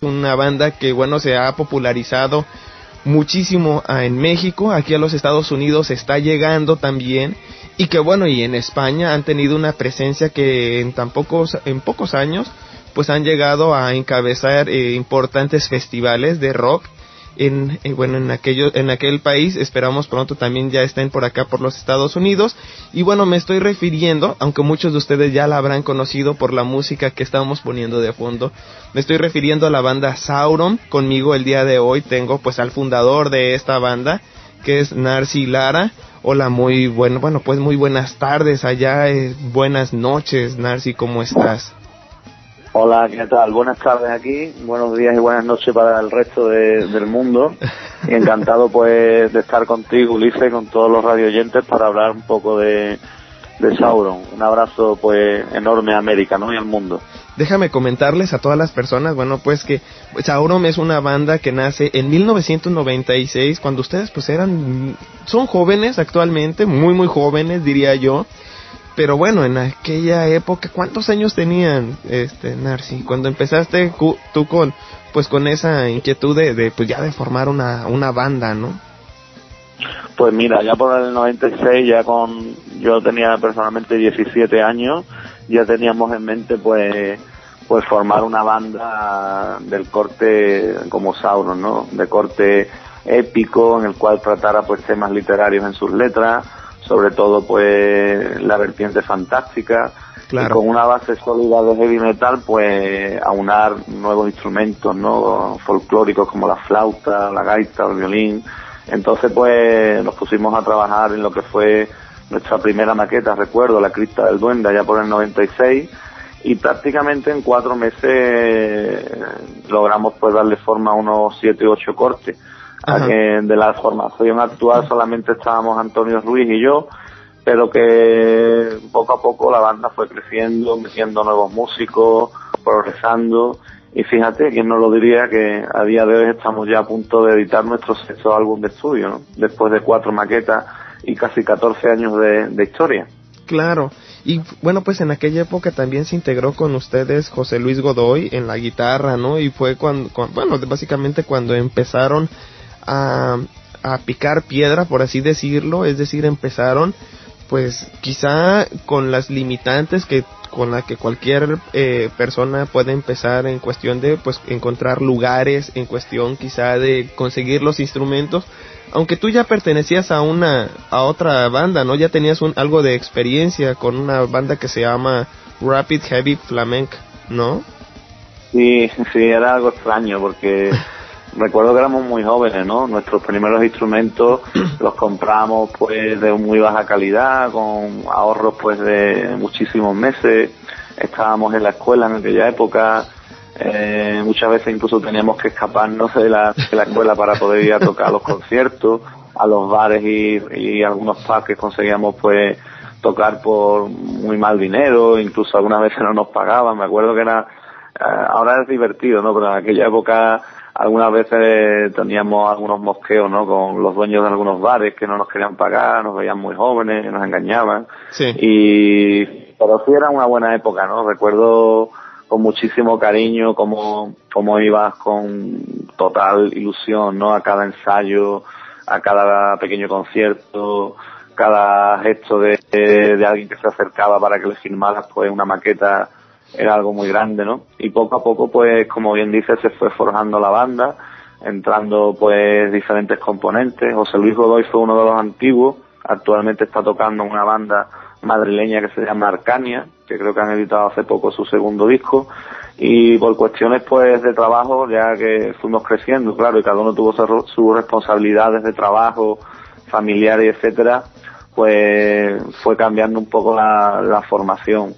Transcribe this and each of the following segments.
una banda que, bueno, se ha popularizado muchísimo en México, aquí a los Estados Unidos está llegando también, y que bueno, y en España han tenido una presencia que en pocos años pues han llegado a encabezar importantes festivales de rock en aquel país. Esperamos pronto también ya estén por acá por los Estados Unidos. Y bueno, me estoy refiriendo, aunque muchos de ustedes ya la habrán conocido por la música que estamos poniendo de fondo, me estoy refiriendo a la banda Sauron. Conmigo el día de hoy tengo pues al fundador de esta banda, que es Narci Lara. Hola, muy buenas tardes allá, buenas noches, Narci, ¿cómo estás? Hola, ¿qué tal? Buenas tardes aquí, buenos días y buenas noches para el resto del mundo. Y encantado pues de estar contigo, Ulises, con todos los radioyentes para hablar un poco de Sauron. Un abrazo pues enorme a América, ¿no? Y al mundo. Déjame comentarles a todas las personas, bueno, pues que Sauron es una banda que nace en 1996, cuando ustedes pues son jóvenes actualmente, muy muy jóvenes diría yo. Pero bueno, en aquella época, ¿cuántos años tenían, Narci? Cuando empezaste tú con esa inquietud de formar una banda, ¿no? Pues mira, ya por el 96, yo tenía personalmente 17 años, ya teníamos en mente pues formar una banda del corte como Sauron, ¿no? De corte épico, en el cual tratara pues temas literarios en sus letras, sobre todo pues la vertiente fantástica, claro. Y con una base sólida de heavy metal, pues aunar nuevos instrumentos, ¿no? Folclóricos como la flauta, la gaita, el violín. Entonces pues nos pusimos a trabajar en lo que fue nuestra primera maqueta, recuerdo, La Cripta del Duende, allá por el 96, y prácticamente en 4 meses logramos pues darle forma a unos 7 u 8 cortes. De la formación actual solamente estábamos Antonio Ruiz y yo, pero que poco a poco la banda fue creciendo, metiendo nuevos músicos, progresando, y fíjate, quién nos lo diría, que a día de hoy estamos ya a punto de editar nuestro 6º álbum de estudio, ¿no? Después de 4 maquetas y casi 14 años de historia. Claro, y bueno, pues en aquella época también se integró con ustedes José Luis Godoy en la guitarra, ¿no? Y fue básicamente cuando empezaron a picar piedra, por así decirlo, es decir, empezaron pues quizá con las limitantes con la que cualquier persona puede empezar, en cuestión de pues encontrar lugares, en cuestión quizá de conseguir los instrumentos, aunque tú ya pertenecías a otra banda, ¿no? Ya tenías algo de experiencia con una banda que se llama Rapid Heavy Flamenco, ¿no? Sí, era algo extraño porque recuerdo que éramos muy jóvenes, ¿no? Nuestros primeros instrumentos los compramos pues de muy baja calidad, con ahorros pues de muchísimos meses. Estábamos en la escuela en aquella época, muchas veces incluso teníamos que escaparnos de la escuela para poder ir a tocar los conciertos, a los bares y algunos parques conseguíamos pues tocar por muy mal dinero, incluso algunas veces no nos pagaban. Me acuerdo que ahora es divertido, ¿no? Pero en aquella época algunas veces teníamos algunos mosqueos, ¿no? Con los dueños de algunos bares que no nos querían pagar, nos veían muy jóvenes, nos engañaban. Sí. Pero sí era una buena época, ¿no? Recuerdo con muchísimo cariño cómo ibas con total ilusión, ¿no? A cada ensayo, a cada pequeño concierto, cada gesto de alguien que se acercaba para que le firmaras pues una maqueta. Era algo muy grande, ¿no? Y poco a poco, pues, como bien dices, se fue forjando la banda, entrando, pues, diferentes componentes. José Luis Godoy fue uno de los antiguos, actualmente está tocando en una banda madrileña que se llama Arcania, que creo que han editado hace poco su 2º disco, y por cuestiones, pues, de trabajo, ya que fuimos creciendo, claro, y cada uno tuvo sus responsabilidades de trabajo, familiares, etcétera, pues, fue cambiando un poco la formación.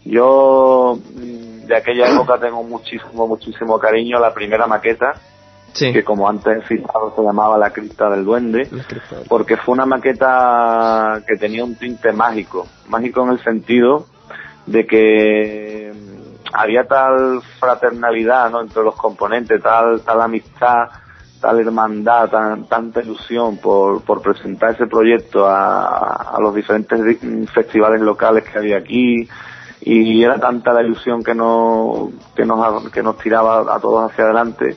Yo de aquella época tengo muchísimo cariño a la primera maqueta, sí, que como antes he citado se llamaba La Cripta del Duende, porque fue una maqueta que tenía un tinte mágico en el sentido de que había tal fraternalidad, ¿no? Entre los componentes, tal amistad, tal hermandad, tanta ilusión por presentar ese proyecto a los diferentes festivales locales que había aquí, y era tanta la ilusión que nos tiraba a todos hacia adelante,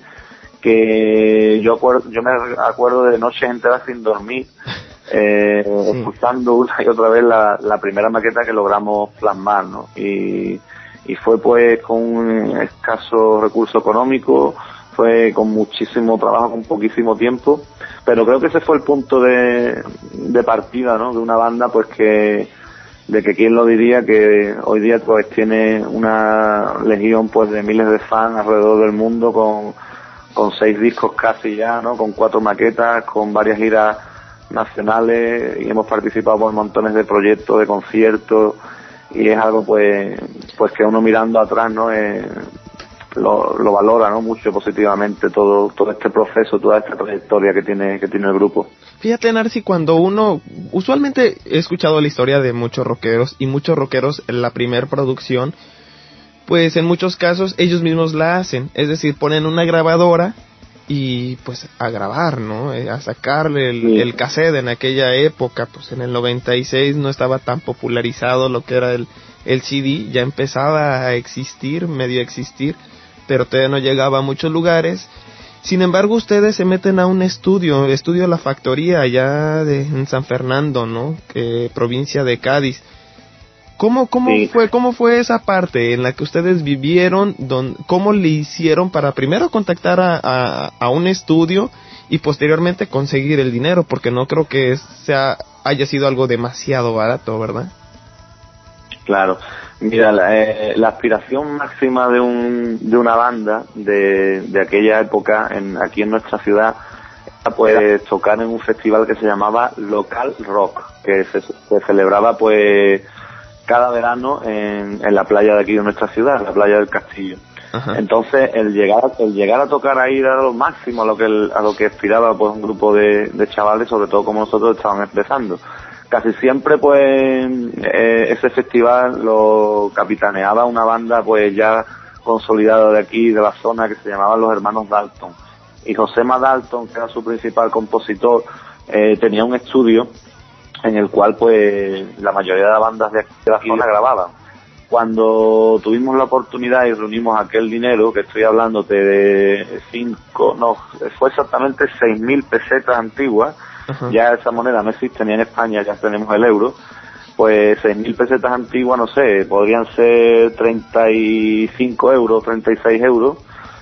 que yo me acuerdo de noches enteras sin dormir, escuchando una y otra vez la primera maqueta que logramos plasmar, ¿no? Y fue pues con un escaso recurso económico, fue con muchísimo trabajo, con poquísimo tiempo, pero creo que ese fue el punto de partida, ¿no? De una banda pues que quién lo diría, que hoy día pues tiene una legión pues de miles de fans alrededor del mundo, con 6 discos casi ya, ¿no? Con 4 maquetas, con varias giras nacionales, y hemos participado por montones de proyectos, de conciertos, y es algo pues que uno mirando atrás, ¿no? Lo valora, ¿no? Mucho positivamente todo este proceso, toda esta trayectoria que tiene el grupo. Fíjate, Narci, cuando usualmente he escuchado la historia de muchos rockeros, y muchos rockeros en la primer producción, pues en muchos casos ellos mismos la hacen, es decir, ponen una grabadora y pues a grabar, ¿no? A sacarle el cassette. En aquella época, pues en el 96 no estaba tan popularizado lo que era el CD, ya empezaba a existir, medio existir, pero todavía no llegaba a muchos lugares. Sin embargo, ustedes se meten a un estudio La Factoría, allá en San Fernando, ¿no? Provincia de Cádiz. ¿Cómo fue esa parte en la que ustedes vivieron? ¿Cómo le hicieron para primero contactar a un estudio y posteriormente conseguir el dinero? Porque no creo que haya sido algo demasiado barato, ¿verdad? Claro. Mira, la aspiración máxima de una banda de aquella época aquí en nuestra ciudad era pues tocar en un festival que se llamaba Local Rock, que se celebraba pues cada verano en la playa de aquí de nuestra ciudad, en la playa del Castillo. Ajá. Entonces el llegar a tocar ahí era lo máximo a lo que aspiraba pues un grupo de chavales, sobre todo como nosotros estaban empezando. Casi siempre pues ese festival lo capitaneaba una banda pues ya consolidada de aquí, de la zona, que se llamaban los Hermanos Dalton. Y Josema Dalton, que era su principal compositor, tenía un estudio en el cual pues la mayoría de las bandas de aquí de la zona grababan. Cuando tuvimos la oportunidad y reunimos aquel dinero, que estoy hablándote de fue exactamente 6.000 pesetas antiguas. Ajá. Ya esa moneda no existe ni en España, ya tenemos el euro, pues 6.000 pesetas antiguas, no sé, podrían ser 35 euros, 36 euros,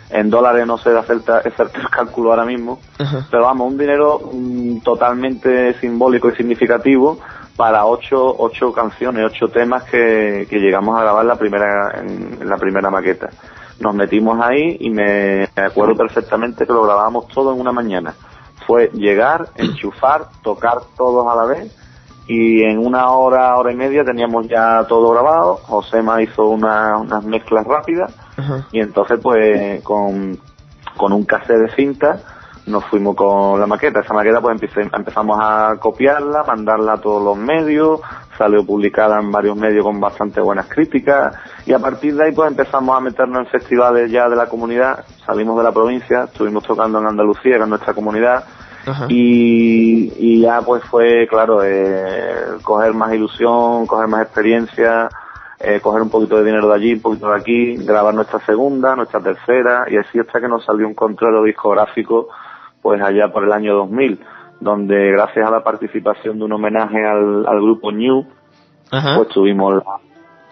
en dólares no sé hacerte el cálculo ahora mismo. Ajá. Pero vamos, un dinero totalmente simbólico y significativo para 8 canciones, 8 temas que llegamos a grabar en la primera maqueta. Nos metimos ahí y me acuerdo perfectamente que lo grabábamos todo en una mañana. Fue llegar, enchufar, tocar todos a la vez, y en una hora y media teníamos ya todo grabado. Josema hizo unas mezclas rápidas. Ajá. Y entonces pues con un cassette de cinta nos fuimos con la maqueta. Esa maqueta pues empezamos a copiarla, mandarla a todos los medios, salió publicada en varios medios con bastante buenas críticas, y a partir de ahí pues empezamos a meternos en festivales ya de la comunidad. Salimos de la provincia, estuvimos tocando en Andalucía, que es nuestra comunidad. Ajá. Y ya pues fue, claro, coger más ilusión, coger más experiencia, coger un poquito de dinero de allí, un poquito de aquí, grabar nuestra segunda, nuestra tercera, y así hasta que nos salió un contrato discográfico pues allá por el año 2000, donde gracias a la participación de un homenaje al grupo New, ajá, pues tuvimos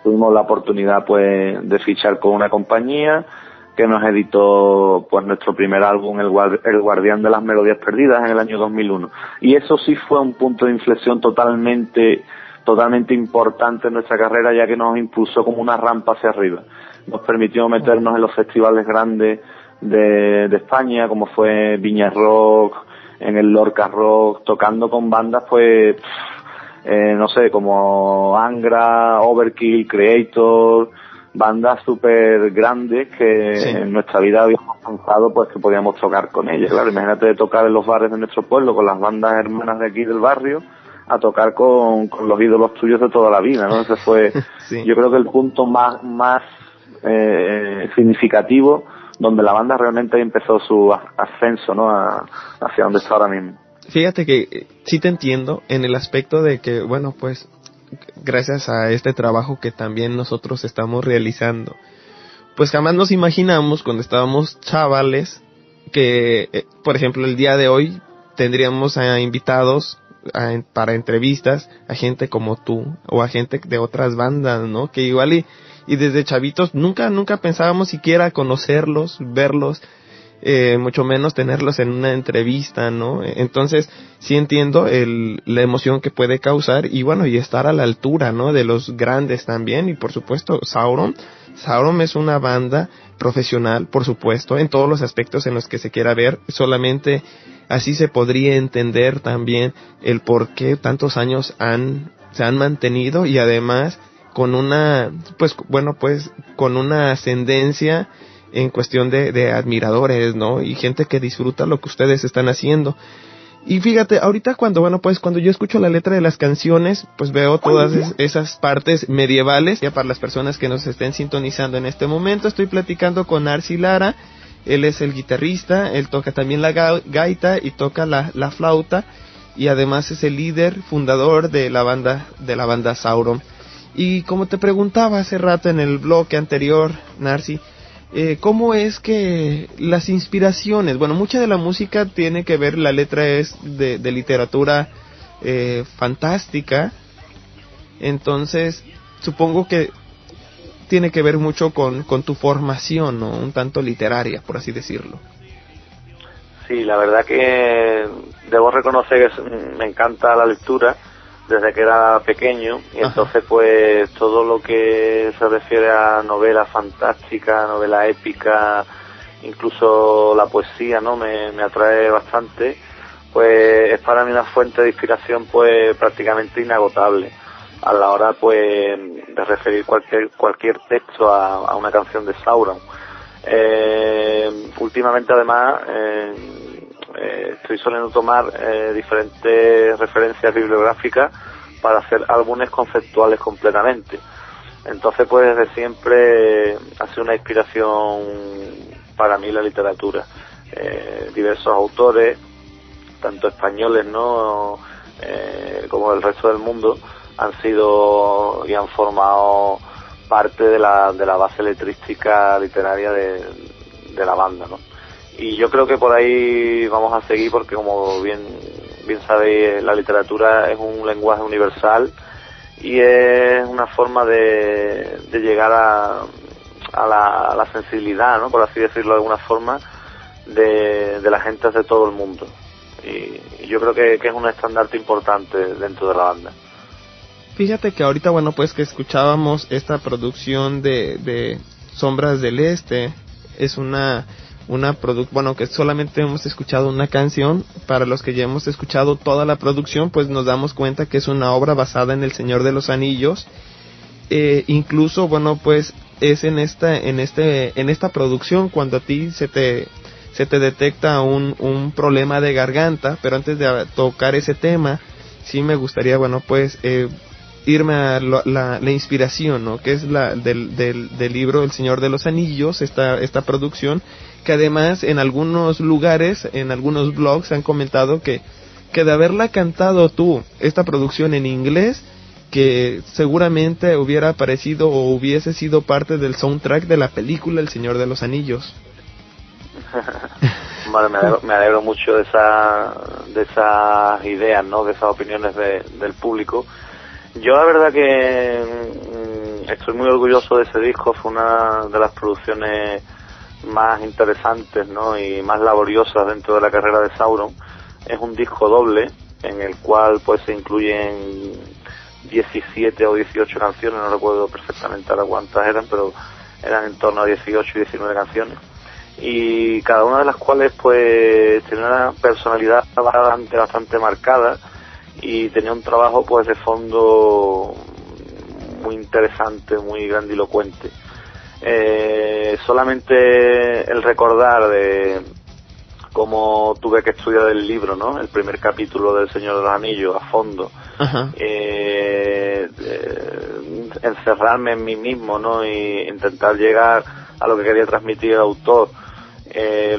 la oportunidad pues de fichar con una compañía que nos editó pues nuestro primer álbum, El Guardián de las Melodías Perdidas, en el año 2001. Y eso sí fue un punto de inflexión totalmente importante en nuestra carrera, ya que nos impulsó como una rampa hacia arriba. Nos permitió meternos en los festivales grandes de España, como fue Viña Rock, en el Lorca Rock, tocando con bandas pues no sé, como Angra, Overkill, Creator, bandas súper grandes que sí, en nuestra vida habíamos pensado pues que podíamos tocar con ellas. Claro, imagínate tocar en los bares de nuestro pueblo con las bandas hermanas de aquí del barrio, a tocar con los ídolos tuyos de toda la vida, ¿no? Ese fue, sí, yo creo que el punto más significativo, donde la banda realmente empezó su ascenso, ¿no? Hacia donde está ahora mismo. Fíjate que sí te entiendo en el aspecto de que, bueno, pues gracias a este trabajo que también nosotros estamos realizando. Pues jamás nos imaginamos cuando estábamos chavales que, por ejemplo, el día de hoy tendríamos a invitados para entrevistas a gente como tú o a gente de otras bandas, ¿no? Que igual y desde chavitos nunca pensábamos siquiera conocerlos, verlos, mucho menos tenerlos en una entrevista, ¿no? Entonces sí entiendo la emoción que puede causar y bueno, y estar a la altura, ¿no? De los grandes también. Y por supuesto Sauron es una banda profesional, por supuesto, en todos los aspectos en los que se quiera ver. Solamente así se podría entender también el por qué tantos años se han mantenido, y además con una, con una ascendencia en cuestión de admiradores, ¿no? Y gente que disfruta lo que ustedes están haciendo. Y fíjate, ahorita cuando yo escucho la letra de las canciones, pues veo todas esas partes medievales. Ya para las personas que nos estén sintonizando en este momento, estoy platicando con Arci Lara. Él es el guitarrista, él toca también la gaita y toca la flauta, y además es el líder fundador de la banda Sauron. Y como te preguntaba hace rato en el bloque anterior, Narci, ¿cómo es que las inspiraciones? Bueno, mucha de la música tiene que ver, la letra es de literatura fantástica, entonces supongo que tiene que ver mucho con tu formación, ¿no? Un tanto literaria, por así decirlo. Sí, la verdad que debo reconocer que me encanta la lectura desde que era pequeño, y entonces pues todo lo que se refiere a novela fantástica, novela épica, incluso la poesía, ¿no? Me atrae bastante, pues es para mí una fuente de inspiración pues prácticamente inagotable a la hora pues de referir cualquier texto a una canción de Sauron. Últimamente además estoy soliendo tomar diferentes referencias bibliográficas para hacer álbumes conceptuales completamente. Entonces pues desde siempre ha sido una inspiración para mí la literatura. Diversos autores, tanto españoles, ¿no? Como del resto del mundo, han sido y han formado parte de la base letrística literaria de la banda, ¿no? Y yo creo que por ahí vamos a seguir, porque como bien sabéis, la literatura es un lenguaje universal y es una forma de llegar a la sensibilidad, ¿no? Por así decirlo de alguna forma, de la gente de todo el mundo. Y yo creo que es un estandarte importante dentro de la banda. Fíjate que ahorita, bueno, pues que escuchábamos esta producción de Sombras del Este, es bueno, que solamente hemos escuchado una canción. Para los que ya hemos escuchado toda la producción, pues nos damos cuenta que es una obra basada en El Señor de los Anillos. Incluso, bueno, pues es en esta producción cuando a ti se te detecta un problema de garganta. Pero antes de tocar ese tema, sí me gustaría, bueno, pues irme a la inspiración, ¿no? Que es del libro El Señor de los Anillos, esta producción, que además en algunos lugares, en algunos blogs han comentado que de haberla cantado tú, esta producción en inglés, que seguramente hubiera aparecido o hubiese sido parte del soundtrack de la película El Señor de los Anillos. Vale, me alegro mucho de esas ideas, ¿no? De esas opiniones del público. Yo la verdad que estoy muy orgulloso de ese disco. Fue una de las producciones más interesantes, ¿no? Y más laboriosas dentro de la carrera de Sauron. Es un disco doble en el cual pues se incluyen 17 o 18 canciones, no recuerdo perfectamente ahora cuántas eran, pero eran en torno a 18 y 19 canciones, y cada una de las cuales pues tenía una personalidad bastante marcada y tenía un trabajo pues de fondo muy interesante, muy grandilocuente. Solamente el recordar de cómo tuve que estudiar el libro, ¿no? El primer capítulo del Señor de los Anillos a fondo, encerrarme en mí mismo, ¿no? Y intentar llegar a lo que quería transmitir el autor,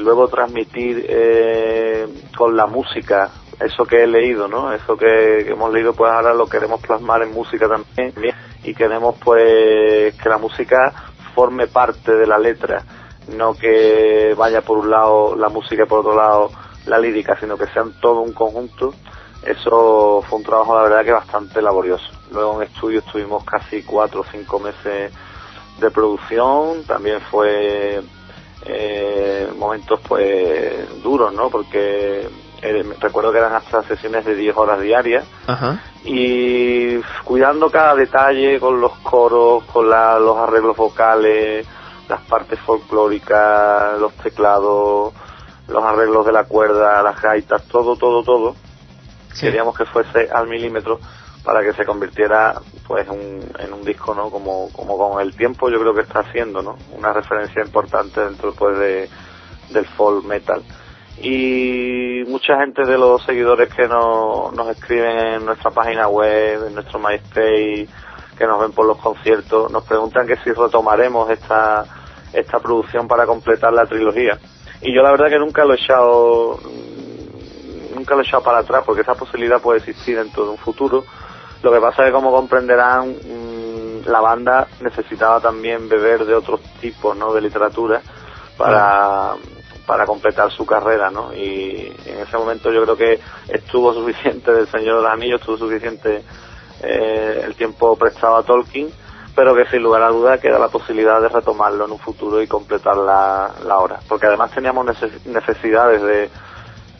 luego transmitir con la música eso que he leído, ¿no? Eso que hemos leído, pues ahora lo queremos plasmar en música también, y queremos pues que la música forme parte de la letra, no que vaya por un lado la música y por otro lado la lírica, sino que sean todo un conjunto. Eso fue un trabajo, la verdad, que bastante laborioso. Luego en estudio estuvimos casi 4 o 5 meses de producción. También fue momentos pues duros, ¿no? Porque recuerdo que eran hasta sesiones de 10 horas diarias. Ajá. Y cuidando cada detalle con los coros, con los arreglos vocales, las partes folclóricas, los teclados, los arreglos de la cuerda, las gaitas, todo. Sí. Queríamos que fuese al milímetro para que se convirtiera pues en un disco, ¿no? Como con el tiempo yo creo que está haciendo, ¿no? Una referencia importante dentro pues del folk metal. Y mucha gente de los seguidores que nos escriben en nuestra página web, en nuestro MySpace, que nos ven por los conciertos, nos preguntan que si retomaremos esta producción para completar la trilogía. Y yo la verdad que nunca lo he echado para atrás, porque esa posibilidad puede existir dentro de un futuro. Lo que pasa es que, como comprenderán, la banda necesitaba también beber de otros tipos, ¿no?, de literatura para completar su carrera, ¿no? Y en ese momento yo creo que estuvo suficiente del Señor de los Anillos, estuvo suficiente el tiempo prestado a Tolkien, pero que sin lugar a duda queda la posibilidad de retomarlo en un futuro y completar la obra, porque además teníamos necesidades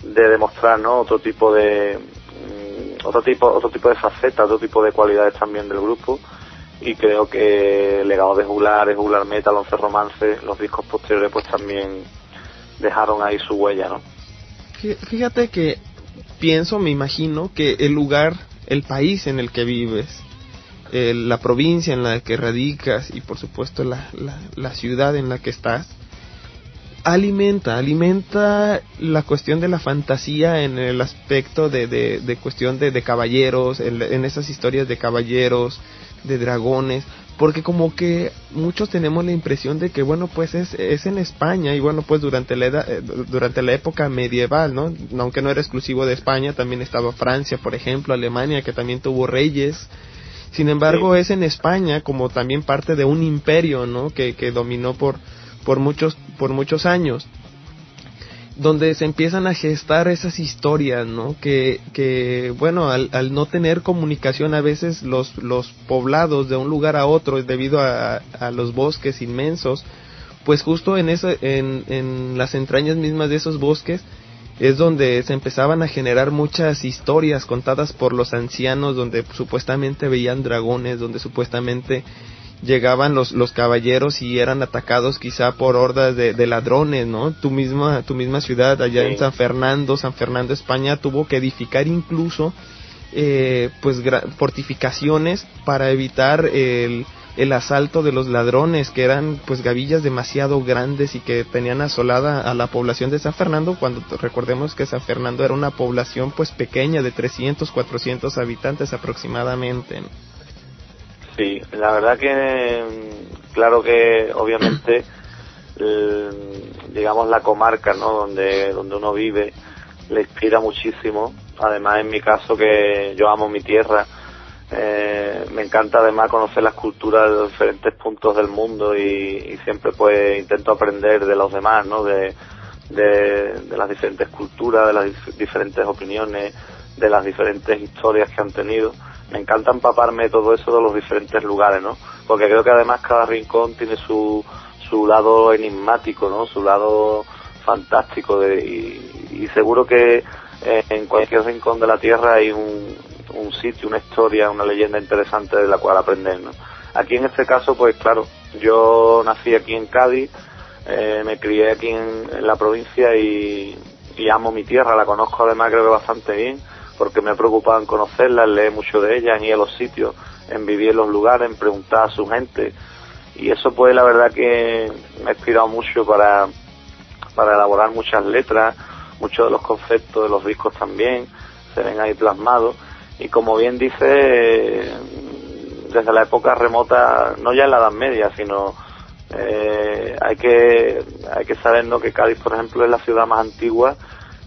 de demostrar, ¿no?, otro tipo de facetas, otro tipo de cualidades también del grupo. Y creo que el legado de Juglar, Juglar Metal, 11 Romances, los discos posteriores pues también dejaron ahí su huella, ¿no? Fíjate que me imagino que el lugar, el país en el que vives, la provincia en la que radicas y por supuesto la ciudad en la que estás, alimenta la cuestión de la fantasía en el aspecto de cuestión de caballeros, en esas historias de caballeros, de dragones, porque como que muchos tenemos la impresión de que bueno, pues es en España, y bueno, pues durante la época medieval, ¿no? Aunque no era exclusivo de España, también estaba Francia, por ejemplo, Alemania, que también tuvo reyes. Sin embargo, sí, es en España como también parte de un imperio, ¿no?, que dominó por muchos años, donde se empiezan a gestar esas historias, ¿no? Que bueno, al no tener comunicación a veces los poblados de un lugar a otro debido a los bosques inmensos, pues justo en las entrañas mismas de esos bosques es donde se empezaban a generar muchas historias contadas por los ancianos, donde supuestamente veían dragones, donde supuestamente llegaban los caballeros y eran atacados quizá por hordas de ladrones, ¿no? Tu misma ciudad allá, sí, en San Fernando, España, tuvo que edificar incluso pues fortificaciones para evitar el asalto de los ladrones, que eran pues gavillas demasiado grandes y que tenían asolada a la población de San Fernando, cuando recordemos que San Fernando era una población pues pequeña de 300, 400 habitantes aproximadamente, ¿no? Sí, la verdad que claro que obviamente digamos la comarca, ¿no?, donde uno vive le inspira muchísimo. Además, en mi caso, que yo amo mi tierra, me encanta además conocer las culturas de los diferentes puntos del mundo y siempre pues intento aprender de los demás, ¿no?, de las diferentes culturas, de las diferentes opiniones, de las diferentes historias que han tenido. Me encanta empaparme de todo eso de los diferentes lugares, ¿no? Porque creo que además cada rincón tiene su lado enigmático, ¿no?, su lado fantástico, y seguro que en cualquier rincón de la tierra hay un sitio, una historia, una leyenda interesante de la cual aprender, ¿no? Aquí en este caso, pues claro, yo nací aquí en Cádiz, me crié aquí en la provincia y amo mi tierra, la conozco además creo que bastante bien, porque me he preocupado en conocerla, en leer mucho de ella, en ir a los sitios, en vivir en los lugares, en preguntar a su gente, y eso pues la verdad que me ha inspirado mucho para elaborar muchas letras, muchos de los conceptos de los discos también se ven ahí plasmados, y como bien dice, desde la época remota, no ya en la Edad Media, sino hay que saber, ¿no?, que Cádiz, por ejemplo, es la ciudad más antigua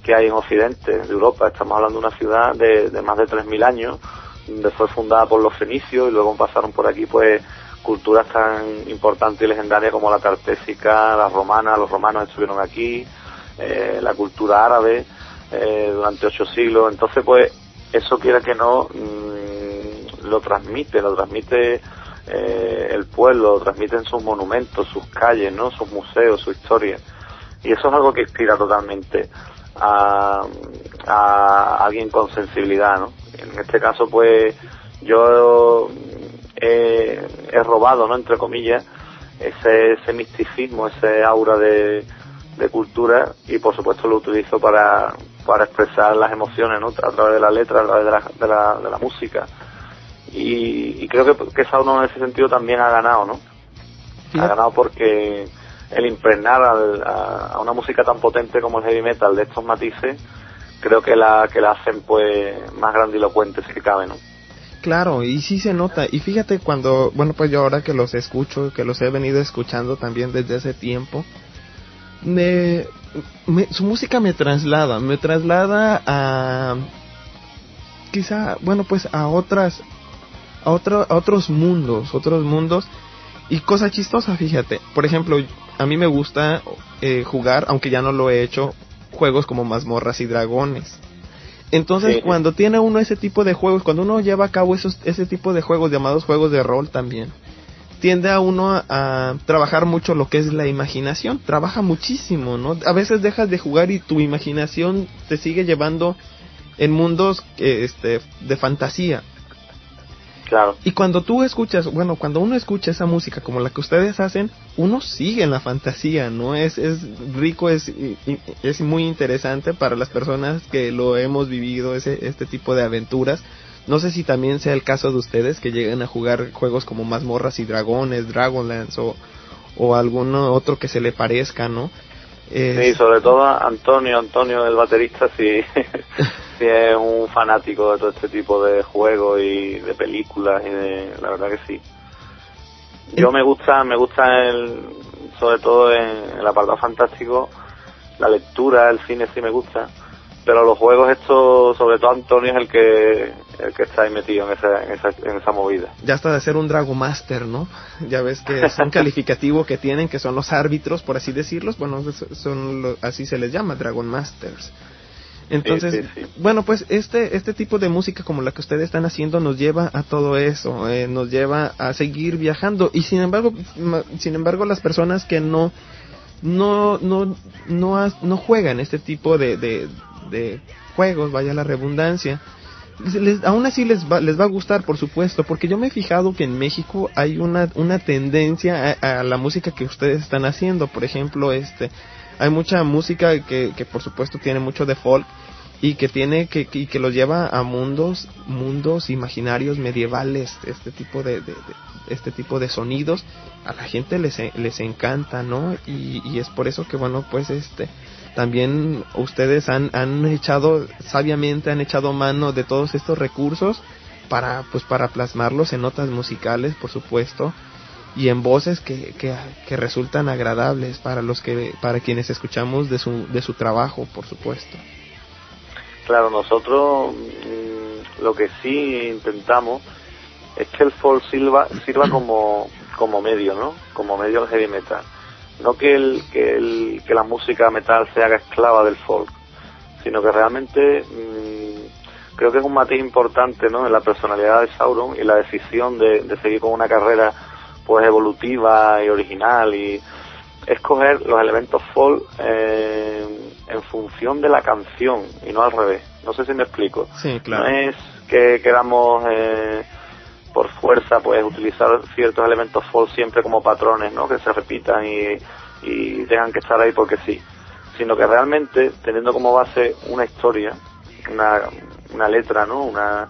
que hay en Occidente, de Europa. Estamos hablando de una ciudad de más de 3.000 años, donde fue fundada por los fenicios y luego pasaron por aquí pues culturas tan importantes y legendarias como la tartésica, la romana. Los romanos estuvieron aquí, la cultura árabe durante 8 siglos. Entonces pues eso, quiera que no, lo transmite el pueblo, lo transmiten sus monumentos, sus calles, ¿no? Sus museos, su historia. Y eso es algo que inspira totalmente a alguien con sensibilidad, ¿no? En este caso pues yo he robado, ¿no?, entre comillas, ese misticismo, ese aura de cultura, y por supuesto lo utilizo para expresar las emociones, ¿no?, a través de la letra, a través de la música. Y creo que Sauron en ese sentido también ha ganado, ¿no? Sí. Ha ganado porque el impregnar a una música tan potente como el heavy metal de estos matices, creo que la hacen pues más grandilocuente, si cabe, ¿no? Claro, y sí se nota. Y fíjate, cuando, bueno, pues yo ahora que los escucho, que los he venido escuchando también desde hace tiempo, su música me traslada a quizá, bueno, pues a otros mundos. Y cosa chistosa, fíjate, por ejemplo, a mí me gusta jugar, aunque ya no lo he hecho, juegos como Mazmorras y Dragones. Entonces, sí, cuando tiene uno ese tipo de juegos, cuando uno lleva a cabo ese tipo de juegos llamados juegos de rol también, tiende a uno a trabajar mucho lo que es la imaginación. Trabaja muchísimo, ¿no? A veces dejas de jugar y tu imaginación te sigue llevando en mundos de fantasía. Claro. Y cuando uno escucha esa música como la que ustedes hacen, uno sigue en la fantasía, ¿no? Es rico, es muy interesante para las personas que lo hemos vivido, este tipo de aventuras. No sé si también sea el caso de ustedes, que lleguen a jugar juegos como Mazmorras y Dragones, Dragonlance o alguno otro que se le parezca, ¿no? Sí, sobre todo Antonio, el baterista, sí, sí es un fanático de todo este tipo de juegos y de películas, la verdad que sí. Yo me gusta sobre todo en el apartado fantástico, la lectura, el cine sí me gusta, pero los juegos estos, sobre todo Antonio es el que está ahí metido en esa movida. Ya hasta de ser un Dragon Master, ¿no? Ya ves que es un calificativo que tienen, que son los árbitros, por así decirlos, bueno, así se les llama, Dragon Masters. Entonces, sí. Bueno, pues este tipo de música como la que ustedes están haciendo nos lleva a todo eso, nos lleva a seguir viajando, y sin embargo las personas que no juegan este tipo de juegos, vaya la redundancia, aún así les va a gustar, por supuesto, porque yo me he fijado que en México hay una tendencia a la música que ustedes están haciendo. Por ejemplo, hay mucha música que por supuesto tiene mucho de folk y que tiene que los lleva a mundos imaginarios medievales. Este tipo de sonidos a la gente les encanta, ¿no? Y es por eso que, bueno, pues también ustedes han sabiamente echado mano de todos estos recursos para plasmarlos en notas musicales, por supuesto, y en voces que resultan agradables para quienes escuchamos de su trabajo, por supuesto. Claro, nosotros lo que sí intentamos es que el folk sirva como medio, ¿no? Como medio del heavy metal. No que la música metal se haga esclava del folk, sino que realmente creo que es un matiz importante, ¿no?, en la personalidad de Sauron y la decisión de seguir con una carrera pues evolutiva y original, y escoger los elementos folk en función de la canción y no al revés. No sé si me explico. Sí, claro. No es que queramos por fuerza pues utilizar ciertos elementos folk siempre como patrones, ¿no?, que se repitan y tengan que estar ahí porque sí, sino que realmente teniendo como base una historia, una letra, ¿no?, una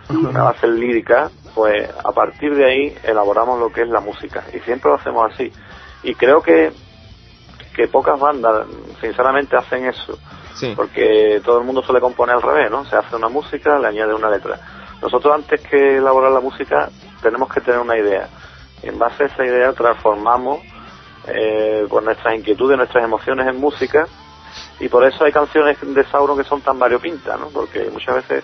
base lírica, pues a partir de ahí elaboramos lo que es la música, y siempre lo hacemos así. Y creo que pocas bandas sinceramente hacen eso. Sí. Porque todo el mundo suele componer al revés, ¿no? Se hace una música, le añade una letra. Nosotros, antes que elaborar la música, tenemos que tener una idea. En base a esa idea transformamos pues nuestras inquietudes, nuestras emociones en música, Y por eso hay canciones de Sauron que son tan variopintas, ¿no? Porque muchas veces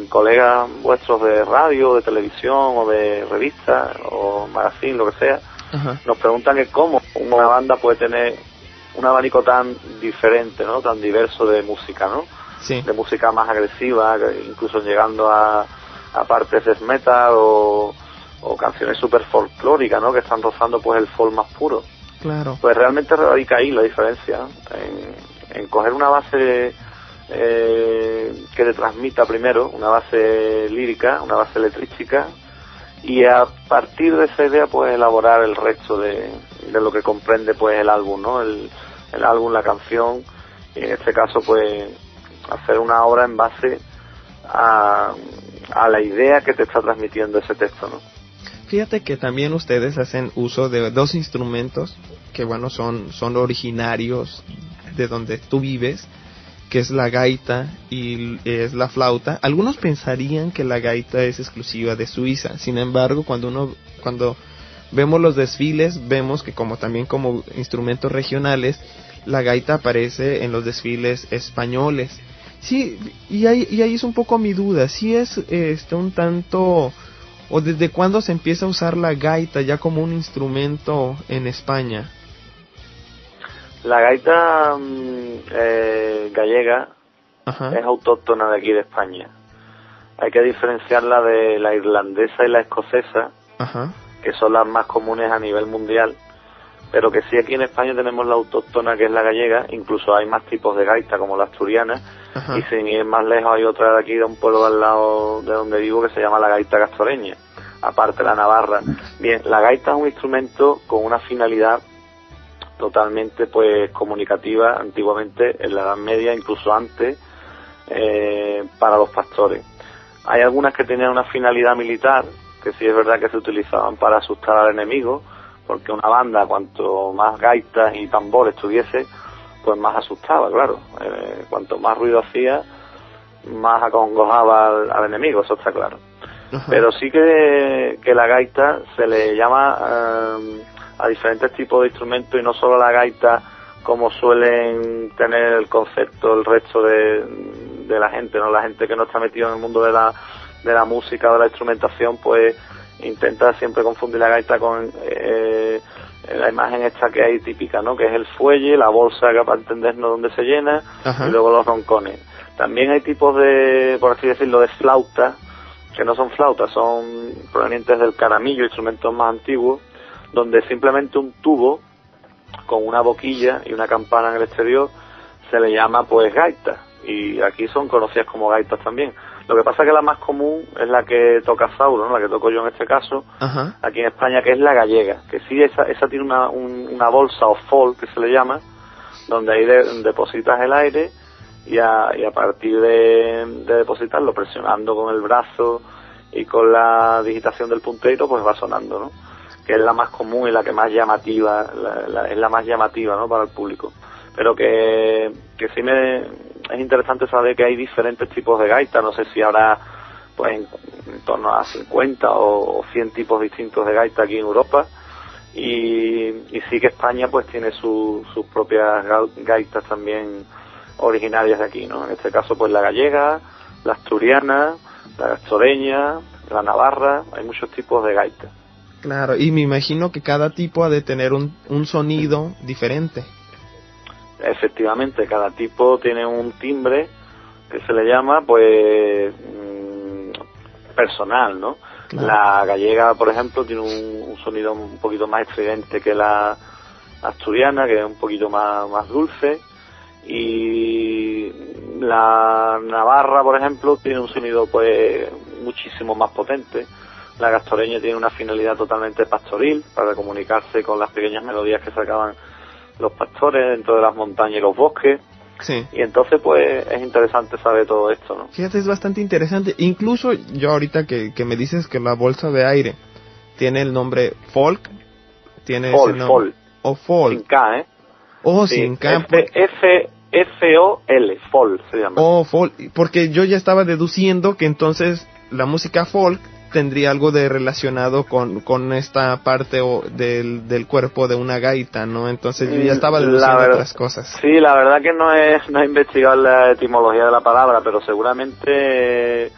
colegas vuestros de radio, de televisión o de revista o magazine, lo que sea, Ajá. nos preguntan que cómo una banda puede tener un abanico tan diferente, ¿no? Tan diverso de música, ¿no? Sí. De música más agresiva, incluso llegando a partes de metal o canciones súper folclóricas, ¿no? Que están rozando pues el folk más puro. Claro. Pues realmente radica ahí la diferencia, ¿no? En coger una base que te transmita primero, una base lírica, una base letrística, y a partir de esa idea pues elaborar el resto de lo que comprende pues el álbum, ¿no? El álbum, la canción, y en este caso pues hacer una obra en base a la idea que te está transmitiendo ese texto, ¿no? Fíjate que también ustedes hacen uso de dos instrumentos que, bueno, son originarios de donde tú vives, que es la gaita y es la flauta. Algunos pensarían que la gaita es exclusiva de Suiza. Sin embargo, cuando vemos los desfiles, vemos que también como instrumentos regionales, la gaita aparece en los desfiles españoles. Sí, y ahí es un poco mi duda. Sí es un tanto, o desde cuándo se empieza a usar la gaita ya como un instrumento en España. La gaita gallega, Ajá. es autóctona de aquí de España. Hay que diferenciarla de la irlandesa y la escocesa, Ajá. que son las más comunes a nivel mundial, pero que sí aquí en España tenemos la autóctona, que es la gallega. Incluso hay más tipos de gaita, como la asturiana. Ajá. Y sin ir más lejos hay otra de aquí, de un pueblo al lado de donde vivo, que se llama la gaita castoreña, aparte la navarra. Bien, la gaita es un instrumento con una finalidad totalmente pues comunicativa, antiguamente, en la Edad Media, incluso antes, para los pastores. Hay algunas que tenían una finalidad militar, que sí es verdad que se utilizaban para asustar al enemigo, porque una banda, cuanto más gaitas y tambores tuviese, pues más asustaba, claro. Cuanto más ruido hacía, más acongojaba al enemigo, eso está claro. Ajá. Pero sí que la gaita se le llama a diferentes tipos de instrumentos, y no solo la gaita como suelen tener el concepto el resto de la gente, ¿no? La gente que no está metida en el mundo de la música o de la instrumentación, pues intenta siempre confundir la gaita con la imagen esta que hay típica, ¿no? Que es el fuelle, la bolsa, que para entendernos donde se llena. Ajá. Y luego los roncones. También hay tipos de, por así decirlo, de flautas, que no son flautas, son provenientes del caramillo, instrumentos más antiguos, donde simplemente un tubo con una boquilla y una campana en el exterior se le llama pues gaita, y aquí son conocidas como gaitas también. Lo que pasa es que la más común es la que toca Sauron, ¿no? La que toco yo en este caso. Ajá. Aquí en España, que es la gallega, que sí, esa tiene una bolsa o fol, que se le llama, donde ahí depositas el aire, y a partir de depositarlo, presionando con el brazo y con la digitación del puntero, pues va sonando, ¿no? Que es la más común y la que más llamativa, es la más llamativa, ¿no? Para el público. Pero que sí es interesante saber que hay diferentes tipos de gaita. No sé si habrá pues en torno a 50 o 100 tipos distintos de gaita aquí en Europa, y sí que España pues tiene sus propias gaitas también originarias de aquí, ¿no? En este caso pues la gallega, la asturiana, la castoreña, la navarra. Hay muchos tipos de gaitas. Claro, y me imagino que cada tipo ha de tener un sonido diferente. Efectivamente, cada tipo tiene un timbre que se le llama pues personal, ¿no? Claro. La gallega, por ejemplo, tiene un sonido un poquito más estridente que la asturiana, que es un poquito más dulce, y la navarra, por ejemplo, tiene un sonido pues muchísimo más potente. La castoreña tiene una finalidad totalmente pastoril, para comunicarse con las pequeñas melodías que sacaban los pastores dentro de las montañas y los bosques. Sí. Y entonces pues es interesante saber todo esto, ¿no? Fíjate, es bastante interesante. Incluso yo ahorita que me dices que la bolsa de aire tiene el nombre folk, tiene ese nombre. Folk. O folk. Sin K, ¿eh? Oh, sí, sin K. F-O-L, folk se llama. Oh, folk, porque yo ya estaba deduciendo que entonces la música folk tendría algo de relacionado con esta parte del cuerpo de una gaita, ¿no? Entonces yo ya estaba deduciendo otras cosas. Sí, la verdad que no he investigado la etimología de la palabra, pero seguramente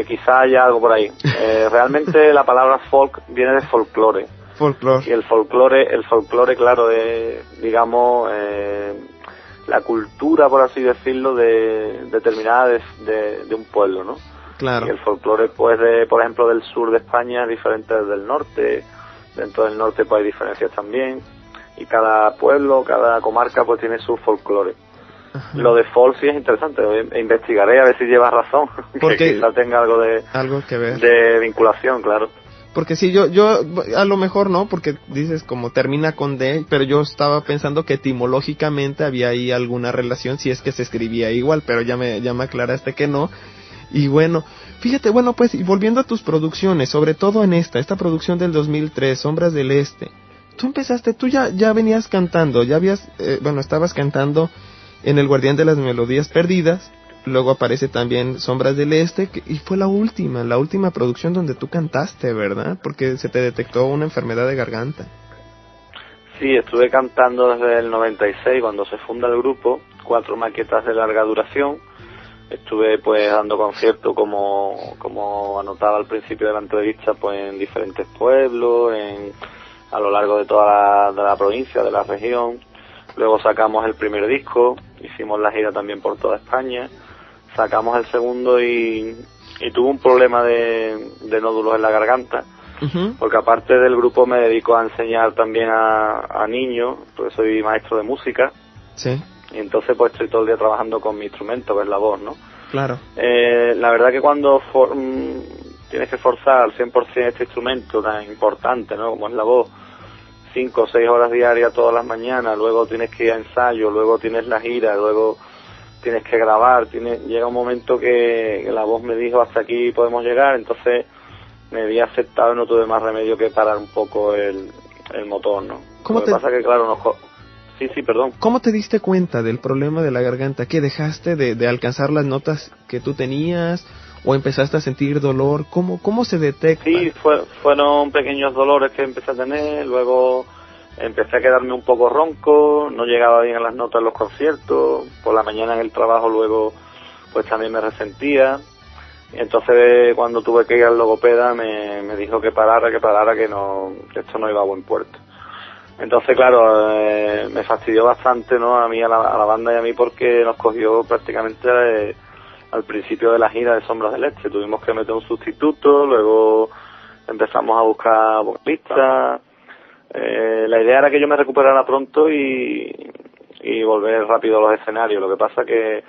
quizá haya algo por ahí. Realmente la palabra folk viene de folclore. Folclore. Y el folclore, claro, es, digamos, la cultura, por así decirlo, determinada de un pueblo, ¿no? Claro. Y el folclore, pues, por ejemplo, del sur de España es diferente del norte. Dentro del norte, pues, hay diferencias también. Y cada pueblo, cada comarca, pues, tiene su folclore. Ajá. Lo de folk sí es interesante. Investigaré a ver si llevas razón. Porque que quizá tenga algo que ver. De vinculación, claro. Porque sí, yo a lo mejor no, porque dices como termina con D, pero yo estaba pensando que etimológicamente había ahí alguna relación, si es que se escribía igual, pero ya me aclaraste que no. Y bueno, fíjate, bueno, pues, y volviendo a tus producciones, sobre todo en esta producción del 2003, Sombras del Este, tú ya venías cantando, estabas cantando en El Guardián de las Melodías Perdidas, luego aparece también Sombras del Este, y fue la última producción donde tú cantaste, ¿verdad? Porque se te detectó una enfermedad de garganta. Sí, estuve cantando desde el 96, cuando se funda el grupo, 4 maquetas de larga duración. Estuve pues dando conciertos como anotaba al principio de la entrevista, pues en diferentes pueblos, a lo largo de toda la provincia, de la región. Luego sacamos el primer disco, hicimos la gira también por toda España. Sacamos el segundo y tuve un problema de nódulos en la garganta, porque aparte del grupo me dedico a enseñar también a niños, porque soy maestro de música. Sí. Y entonces pues estoy todo el día trabajando con mi instrumento, que es la voz, ¿no? Claro. La verdad que cuando tienes que forzar al 100% este instrumento tan importante, ¿no? Como es la voz, 5 o 6 horas diarias todas las mañanas, luego tienes que ir a ensayo, luego tienes la gira, luego tienes que grabar, llega un momento que la voz me dijo hasta aquí podemos llegar, entonces me había aceptado y no tuve más remedio que parar un poco el motor, ¿no? Lo que pasa que claro, Sí, perdón. ¿Cómo te diste cuenta del problema de la garganta? ¿Qué dejaste de alcanzar las notas que tú tenías o empezaste a sentir dolor? ¿Cómo se detecta? Sí, fueron pequeños dolores que empecé a tener, luego empecé a quedarme un poco ronco, no llegaba bien a las notas en los conciertos, por la mañana en el trabajo luego pues también me resentía. Y entonces cuando tuve que ir al logopeda me dijo que parara, que esto no iba a buen puerto. Entonces, claro, me fastidió bastante, ¿no? A mí, a la banda y a mí, porque nos cogió prácticamente al principio de la gira de Sombras del Este. Tuvimos que meter un sustituto, luego empezamos a buscar vocalistas. La idea era que yo me recuperara pronto y volver rápido a los escenarios. Lo que pasa que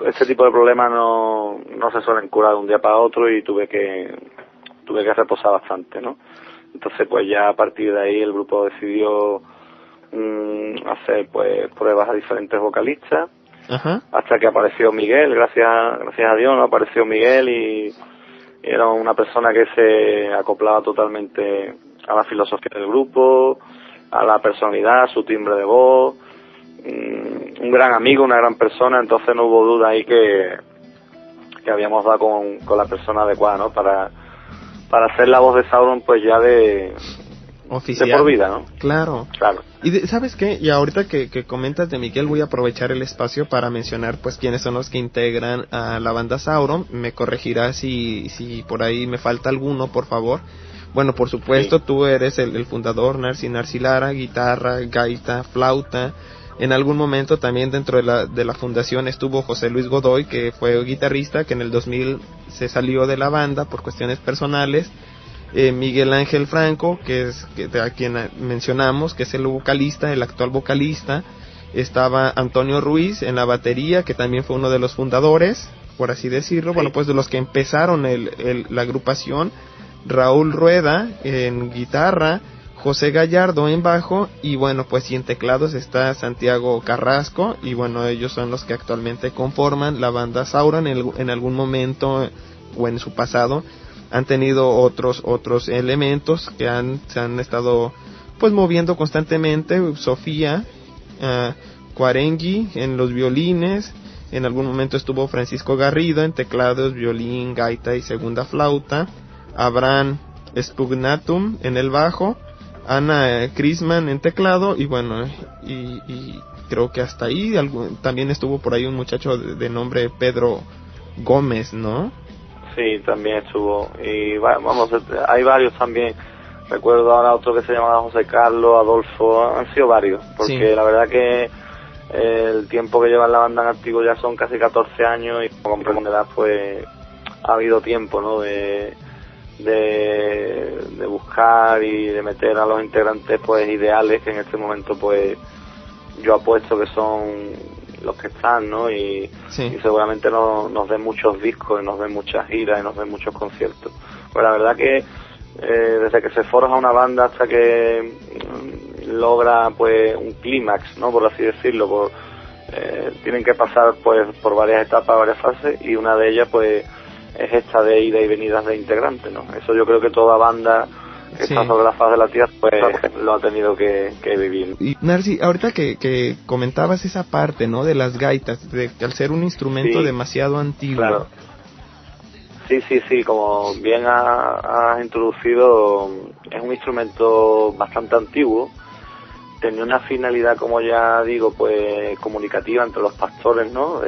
este tipo de problemas no se suelen curar de un día para otro y tuve que reposar bastante, ¿no? Entonces pues ya a partir de ahí el grupo decidió hacer pues pruebas a diferentes vocalistas. Ajá. Hasta que apareció Miguel, gracias a Dios, ¿no? Apareció Miguel y era una persona que se acoplaba totalmente a la filosofía del grupo, a la personalidad, a su timbre de voz, un gran amigo, una gran persona. Entonces no hubo duda ahí que habíamos dado con la persona adecuada, ¿no? Para hacer la voz de Sauron, pues ya de por vida, ¿no? Claro. Y ¿sabes qué? Y ahorita que comentas de Miguel, voy a aprovechar el espacio para mencionar pues quiénes son los que integran a la banda Sauron. Me corregirás si por ahí me falta alguno, por favor. Bueno, por supuesto, sí. Tú eres el fundador, Narci Lara, guitarra, gaita, flauta. En algún momento también dentro de la fundación estuvo José Luis Godoy, que fue guitarrista, que en el 2000 se salió de la banda por cuestiones personales. Miguel Ángel Franco, a quien mencionamos, que es el vocalista, el actual vocalista. Estaba Antonio Ruiz en la batería, que también fue uno de los fundadores, por así decirlo. Sí. Bueno, pues de los que empezaron la agrupación. Raúl Rueda en guitarra, José Gallardo en bajo y bueno, pues y en teclados está Santiago Carrasco y bueno, ellos son los que actualmente conforman la banda Sauron. En algún momento o en su pasado han tenido otros elementos que se han estado pues moviendo constantemente. Sofía Cuarengui en los violines, En algún momento estuvo Francisco Garrido en teclados, violín, gaita y segunda flauta, Abraham Spugnatum en el bajo, Ana Crisman en teclado, y bueno, y creo que hasta ahí. También estuvo por ahí un muchacho de nombre Pedro Gómez, ¿no? Sí, también estuvo. Y vamos, hay varios también. Recuerdo ahora otro que se llamaba José Carlos, Adolfo, han sido varios, porque sí, la verdad que el tiempo que llevan la banda en activo ya son casi 14 años, y como comprenderás, pues ha habido tiempo, ¿no?, de buscar y de meter a los integrantes pues ideales, que en este momento pues yo apuesto que son los que están, ¿no? Y seguramente nos den muchos discos, y nos den muchas giras, y nos den muchos conciertos. Pues la verdad que desde que se forja una banda hasta que logra pues un clímax, ¿no?, por así decirlo, tienen que pasar pues por varias etapas, varias fases, y una de ellas pues es esta de ida y venidas de integrantes, ¿no? Eso yo creo que toda banda que está sobre la faz de la tierra pues lo ha tenido que vivir. Y Narci, ahorita que comentabas esa parte, ¿no?, de las gaitas, de que al ser un instrumento demasiado antiguo. Claro. Sí, como bien has introducido, es un instrumento bastante antiguo. Tenía una finalidad, como ya digo, pues comunicativa entre los pastores, ¿no?,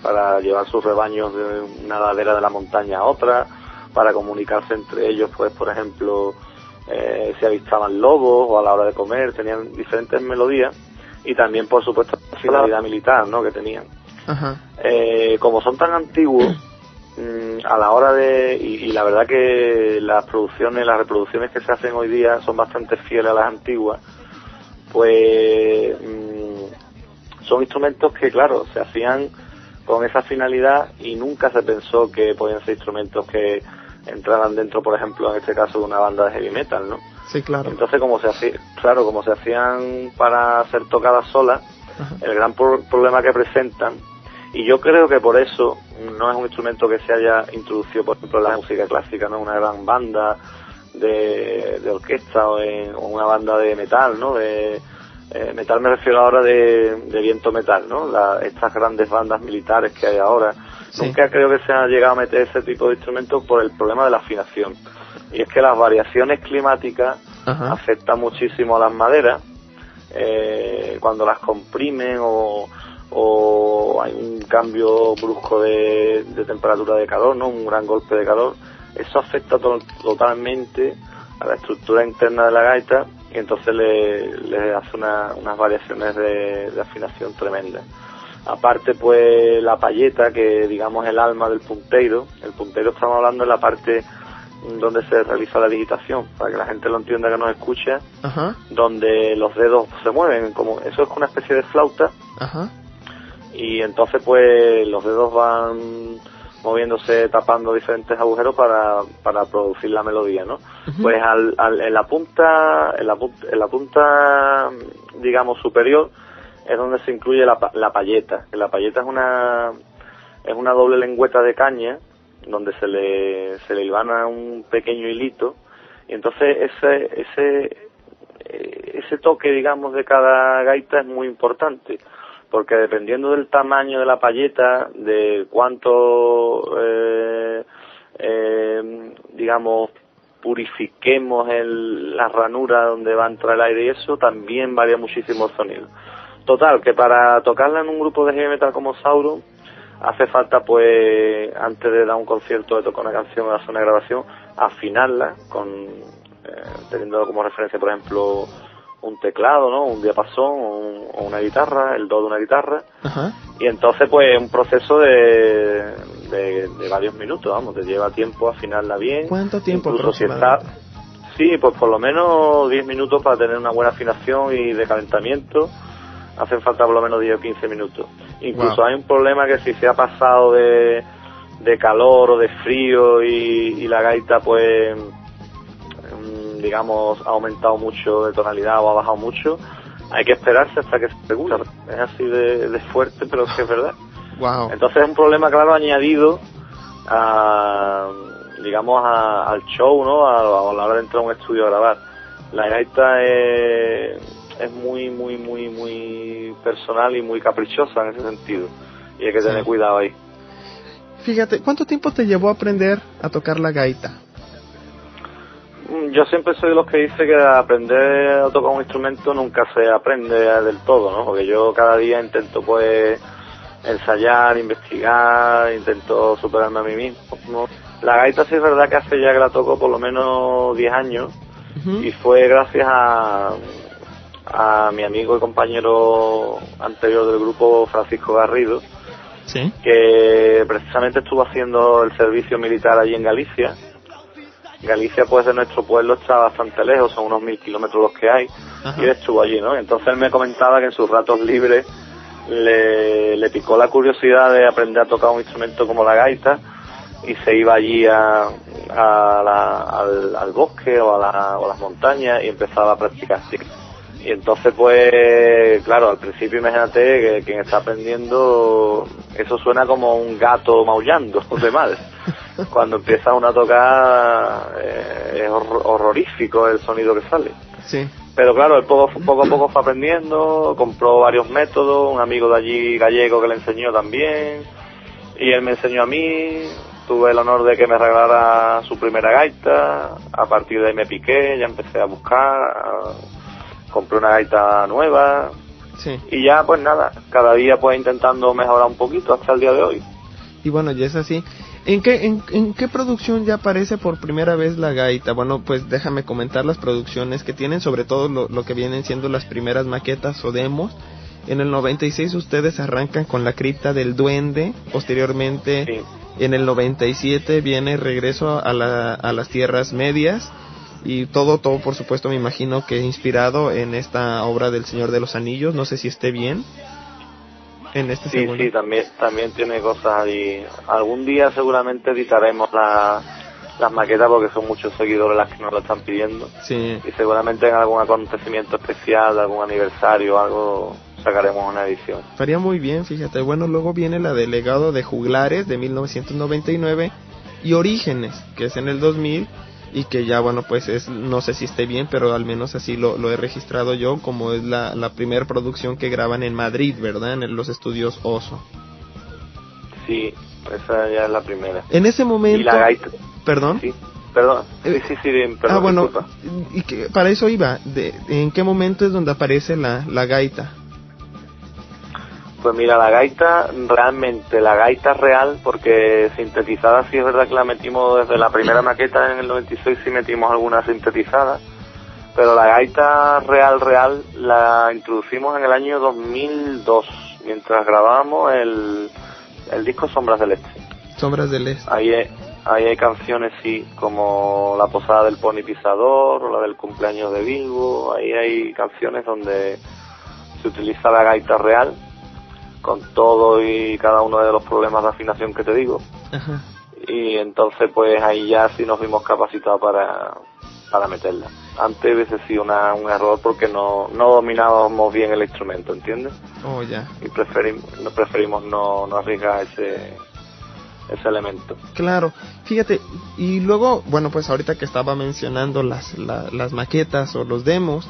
para llevar sus rebaños de una ladera de la montaña a otra, para comunicarse entre ellos, pues por ejemplo, si avistaban lobos o a la hora de comer, tenían diferentes melodías, y también por supuesto la finalidad militar, ¿no?, que tenían. Ajá. Como son tan antiguos, a la hora de, y la verdad que las reproducciones que se hacen hoy día son bastante fieles a las antiguas, pues son instrumentos que, claro, se hacían con esa finalidad, y nunca se pensó que podían ser instrumentos que entraran dentro, por ejemplo, en este caso, de una banda de heavy metal, ¿no? Sí, claro. Entonces, como se hacían para ser tocadas solas, el gran problema que presentan, y yo creo que por eso no es un instrumento que se haya introducido, por ejemplo, en la música clásica, ¿no?, una gran banda de orquesta o una banda de metal, ¿no? Metal me refiero ahora de viento metal, ¿no? Estas grandes bandas militares que hay ahora. Sí. Nunca creo que se haya llegado a meter ese tipo de instrumentos por el problema de la afinación. Y es que las variaciones climáticas afectan muchísimo a las maderas. Cuando las comprimen o hay un cambio brusco de temperatura de calor, ¿no?, un gran golpe de calor, eso afecta totalmente a la estructura interna de la gaita, y entonces le hace unas variaciones de afinación tremendas. Aparte, pues la payeta, que digamos el alma del punteiro. El punteiro, estamos hablando de la parte donde se realiza la digitación, para que la gente lo entienda que nos escucha, donde los dedos se mueven, como eso es una especie de flauta, y entonces pues los dedos van moviéndose, tapando diferentes agujeros para producir la melodía, ¿no? Pues en la punta digamos superior es donde se incluye la payeta. La payeta es una doble lengüeta de caña donde se le hilvana un pequeño hilito, y entonces ese toque, digamos, de cada gaita es muy importante, porque dependiendo del tamaño de la payeta, de cuánto digamos purifiquemos la ranura donde va a entrar el aire, y eso también varía muchísimo el sonido. Total, que para tocarla en un grupo de heavy metal como Sauron hace falta, pues, antes de dar un concierto, de tocar una canción o hacer una grabación, afinarla teniendo como referencia, por ejemplo, un teclado, ¿no?, un diapasón o una guitarra, el do de una guitarra. Y entonces pues un proceso de varios minutos, vamos, te lleva tiempo afinarla bien. ¿Cuánto tiempo? Incluso si está, sí, pues por lo menos 10 minutos para tener una buena afinación y de calentamiento. Hacen falta por lo menos 10 o 15 minutos. Incluso hay un problema, que si se ha pasado de calor o de frío y la gaita pues digamos ha aumentado mucho de tonalidad o ha bajado mucho, hay que esperarse hasta que se regula. Es así de fuerte, pero es que es verdad. Entonces es un problema, claro, añadido digamos al show, ¿no?, a la hora de entrar a un estudio a grabar. La gaita es muy personal y muy caprichosa en ese sentido. y hay que tener cuidado ahí. Fíjate, ¿cuánto tiempo te llevó a aprender a tocar la gaita? Yo siempre soy de los que dice que aprender a tocar un instrumento nunca se aprende del todo, ¿no? Porque yo cada día intento pues ensayar, investigar, intento superarme a mí mismo, ¿no? La gaita sí es verdad que hace ya que la toco por lo menos 10 años, y fue gracias a mi amigo y compañero anterior del grupo, Francisco Garrido, ¿sí? Que precisamente estuvo haciendo el servicio militar allí en Galicia. Galicia, pues, de nuestro pueblo está bastante lejos, son unos 1000 kilómetros los que hay. Ajá. Y él estuvo allí, ¿no? Entonces él me comentaba que en sus ratos libres le picó la curiosidad de aprender a tocar un instrumento como la gaita, y se iba allí al bosque o a las montañas y empezaba a practicar así. Y entonces, pues, claro, al principio imagínate que quien está aprendiendo, eso suena como un gato maullando de madre. Cuando empieza uno a tocar, es horrorífico el sonido que sale. Sí. Pero claro, él poco a poco fue aprendiendo, compró varios métodos, un amigo de allí gallego que le enseñó también, y él me enseñó a mí. Tuve el honor de que me regalara su primera gaita, a partir de ahí me piqué, ya empecé a buscar, compré una gaita nueva, sí. Y ya pues nada, cada día pues intentando mejorar un poquito hasta el día de hoy. Y bueno, ya es así. ¿En qué producción ya aparece por primera vez la gaita? Bueno, pues déjame comentar las producciones que tienen, sobre todo lo que vienen siendo las primeras maquetas o demos. En el 96 ustedes arrancan con La Cripta del Duende, posteriormente sí. En el 97 viene Regreso a las Tierras Medias, y todo por supuesto me imagino que inspirado en esta obra del Señor de los Anillos, no sé si esté bien. En este sí, segundo. Sí, también tiene cosas allí. Algún día seguramente editaremos las maquetas porque son muchos seguidores las que nos lo están pidiendo. Sí. Y seguramente en algún acontecimiento especial, algún aniversario o algo, sacaremos una edición. Estaría muy bien, fíjate. Bueno, luego viene la de Legado de Juglares de 1999 y Orígenes, que es en el 2000, y que ya, bueno, pues es, no sé si esté bien, pero al menos así lo he registrado yo, como es la primera producción que graban en Madrid, ¿verdad? En los estudios Oso. Sí, esa ya es la primera. En ese momento... ¿Y la gaita? ¿Perdón? Sí, perdón. Sí, perdón, bueno, disculpa. y que para eso iba. ¿En qué momento es donde aparece la gaita? Pues mira, la gaita real, porque sintetizada sí es verdad que la metimos desde la primera maqueta en el 96, sí metimos alguna sintetizada, pero la gaita real la introducimos en el año 2002, mientras grabábamos el disco Sombras del Este. Sombras del Este. Ahí hay canciones, sí, como La Posada del Pony Pisador, o la del Cumpleaños de Bilbo. Ahí hay canciones donde se utiliza la gaita real, con todo y cada uno de los problemas de afinación que te digo. Ajá. Y entonces pues ahí ya sí nos vimos capacitados para meterla. Antes hubiese sido un error porque no dominábamos bien el instrumento, ¿entiendes? Oh, ya. Y preferimos no arriesgar ese elemento. Claro, fíjate, y luego, bueno, pues ahorita que estaba mencionando las maquetas o los demos,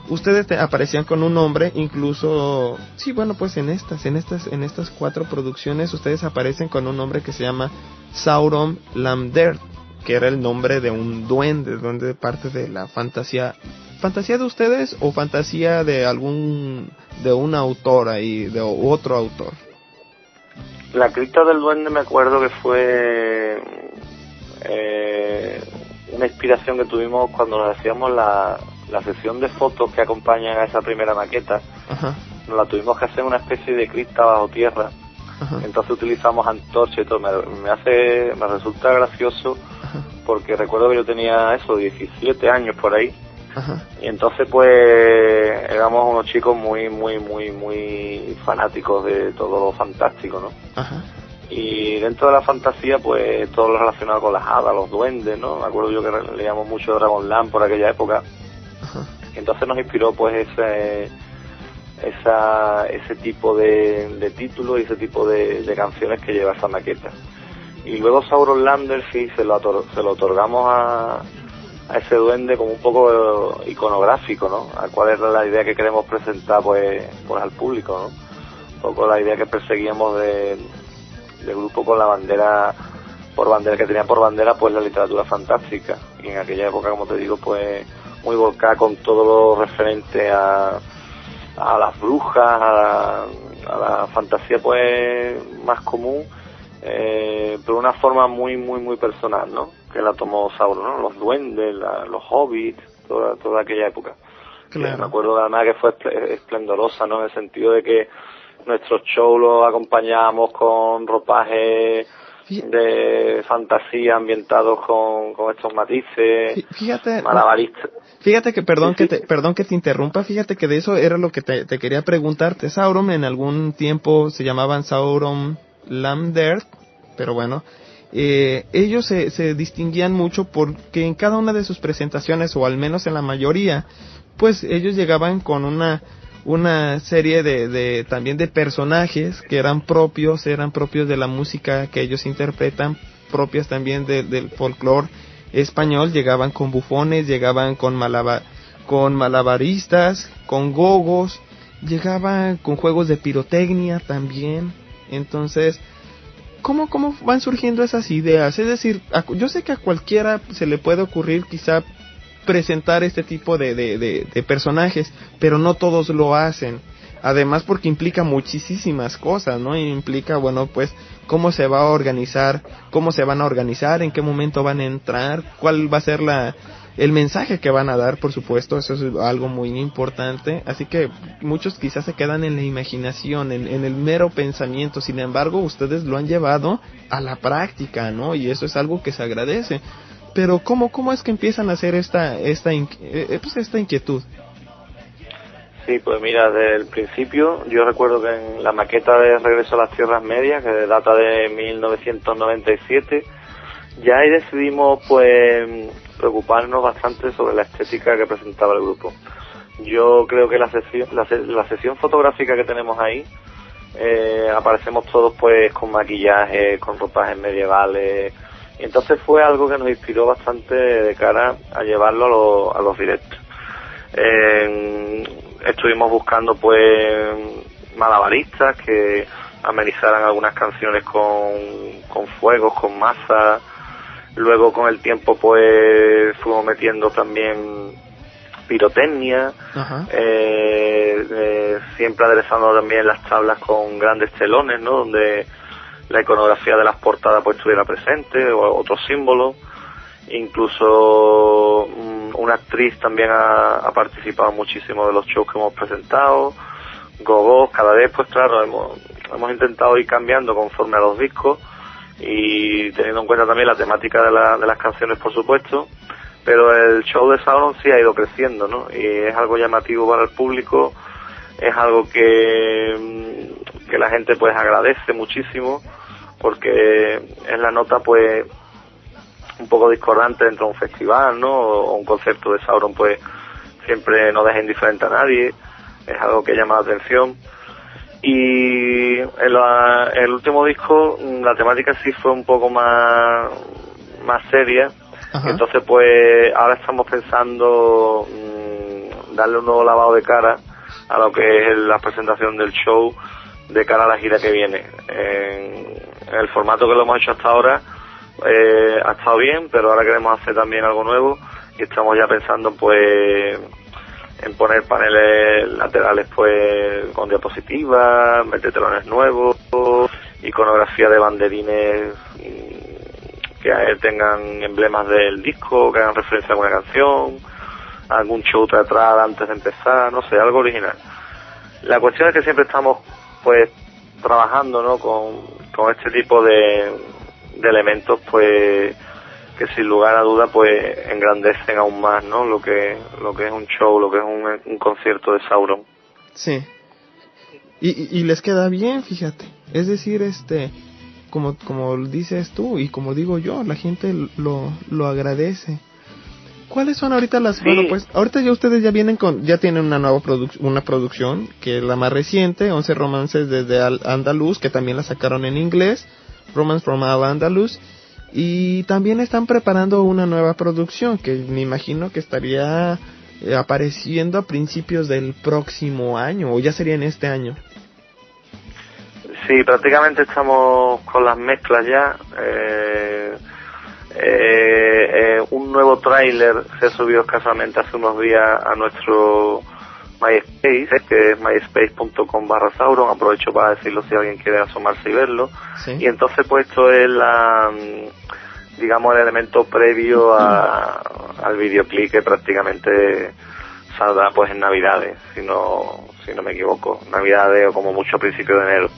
ustedes aparecían con un nombre, incluso, sí, bueno, pues en estas 4 producciones ustedes aparecen con un nombre que se llama Sauron Lamdert, que era el nombre de un duende parte de la fantasía de ustedes o fantasía de un autor ahí, de otro autor. La Cripta del Duende me acuerdo que fue una inspiración que tuvimos cuando nos hacíamos la sesión de fotos que acompañan a esa primera maqueta. Ajá. Nos la tuvimos que hacer en una especie de cripta bajo tierra. Ajá. Entonces utilizamos antorcha y todo. Me resulta gracioso. Ajá. Porque recuerdo que yo tenía 17 años por ahí. Ajá. Y entonces pues éramos unos chicos muy fanáticos de todo lo fantástico, ¿no? Ajá. Y dentro de la fantasía pues todo lo relacionado con las hadas, los duendes, ¿no? Me acuerdo yo que leíamos mucho Dragonlance por aquella época. Ajá. Entonces nos inspiró pues ese tipo de títulos y ese tipo de canciones que lleva esa maqueta. Y luego Sauron Lander sí se lo otorgamos a ese duende como un poco iconográfico, ¿no? A cuál es la idea que queremos presentar pues al público, ¿no? un poco la idea que perseguíamos de grupo con la bandera, que tenía por bandera pues la literatura fantástica, y en aquella época, como te digo, pues muy volcada con todo lo referente a las brujas, a la fantasía pues más común, pero de una forma muy muy muy personal, ¿no? Que la tomó Sauron, ¿no? Los duendes, los hobbits, toda aquella época. Claro. Me acuerdo además que fue esplendorosa, ¿no? En el sentido de que nuestros shows los acompañábamos con ropajes de fantasía ambientados con estos matices, fíjate, malabaristas. Fíjate que, perdón que te interrumpa, fíjate que de eso era lo que te quería preguntarte. Sauron en algún tiempo se llamaban Sauron Lamdert, pero bueno, ellos se distinguían mucho porque en cada una de sus presentaciones, o al menos en la mayoría, pues ellos llegaban con una serie de también de personajes que eran propios de la música que ellos interpretan, propias también del folclore español. Llegaban con bufones, llegaban con malabaristas, con gogos, llegaban con juegos de pirotecnia también. Entonces, ¿cómo van surgiendo esas ideas? Es decir, yo sé que a cualquiera se le puede ocurrir quizá presentar este tipo de personajes, pero no todos lo hacen. Además, porque implica muchísimas cosas, ¿no? Implica, bueno, pues, cómo se va a organizar, cómo se van a organizar, en qué momento van a entrar, cuál va a ser el mensaje que van a dar, por supuesto. Eso es algo muy importante. Así que muchos quizás se quedan en la imaginación, en el mero pensamiento. Sin embargo, ustedes lo han llevado a la práctica, ¿no? Y eso es algo que se agradece. Pero ¿cómo es que empiezan a hacer esta inquietud? Sí, pues mira, desde el principio, yo recuerdo que en la maqueta de Regreso a las Tierras Medias, que data de 1997, ya ahí decidimos pues preocuparnos bastante sobre la estética que presentaba el grupo. Yo creo que la sesión fotográfica que tenemos ahí, aparecemos todos pues con maquillaje, con ropajes medievales, y entonces fue algo que nos inspiró bastante de cara a llevarlo a los directos. Estuvimos buscando pues malabaristas que amenizaran algunas canciones con fuegos, con masa. Luego con el tiempo pues fuimos metiendo también pirotecnia, siempre aderezando también las tablas con grandes telones, ¿no? Donde la iconografía de las portadas pues estuviera presente, o otros símbolos. Incluso una actriz también ha participado muchísimo de los shows que hemos presentado. Gogos, cada vez pues claro, hemos intentado ir cambiando conforme a los discos y teniendo en cuenta también la temática de las canciones, por supuesto. Pero el show de Sauron sí ha ido creciendo, ¿no? Y es algo llamativo para el público, es algo que la gente pues agradece muchísimo, porque es la nota pues un poco discordante dentro de un festival, ¿no? O un concepto de Sauron pues siempre no deja indiferente a nadie, es algo que llama la atención. Y en el último disco la temática sí fue un poco más seria. Ajá. Entonces pues ahora estamos pensando darle un nuevo lavado de cara a lo que es la presentación del show de cara a la gira que viene. En el formato que lo hemos hecho hasta ahora ha estado bien, pero ahora queremos hacer también algo nuevo y estamos ya pensando pues en poner paneles laterales pues con diapositivas, meter telones nuevos, iconografía de banderines que tengan emblemas del disco, que hagan referencia a alguna canción, algún show teatral antes de empezar, no sé, algo original. La cuestión es que siempre estamos pues trabajando, ¿no? con este tipo de elementos pues que sin lugar a duda pues engrandecen aún más, ¿no? lo que es un show, lo que es un concierto de Sauron. Sí. Y les queda bien, fíjate. Es decir, como dices tú y como digo yo, la gente lo agradece. ¿Cuáles son ahorita las? Sí. Bueno, pues ahorita ya ustedes ya tienen una nueva una producción, que es la más reciente, 11 romances desde Andaluz, que también la sacaron en inglés, Romance from Al-Andalus, y también están preparando una nueva producción que me imagino que estaría apareciendo a principios del próximo año, o ya sería en este año. Sí, prácticamente estamos con las mezclas ya. Un nuevo tráiler se subió escasamente hace unos días a nuestro MySpace, que es myspace.com/Sauron. Aprovecho para decirlo si alguien quiere asomarse y verlo. Sí. Y entonces pues esto es digamos el elemento previo al videoclip, que prácticamente saldrá pues en Navidades, si no me equivoco, Navidades o como mucho a principios de enero.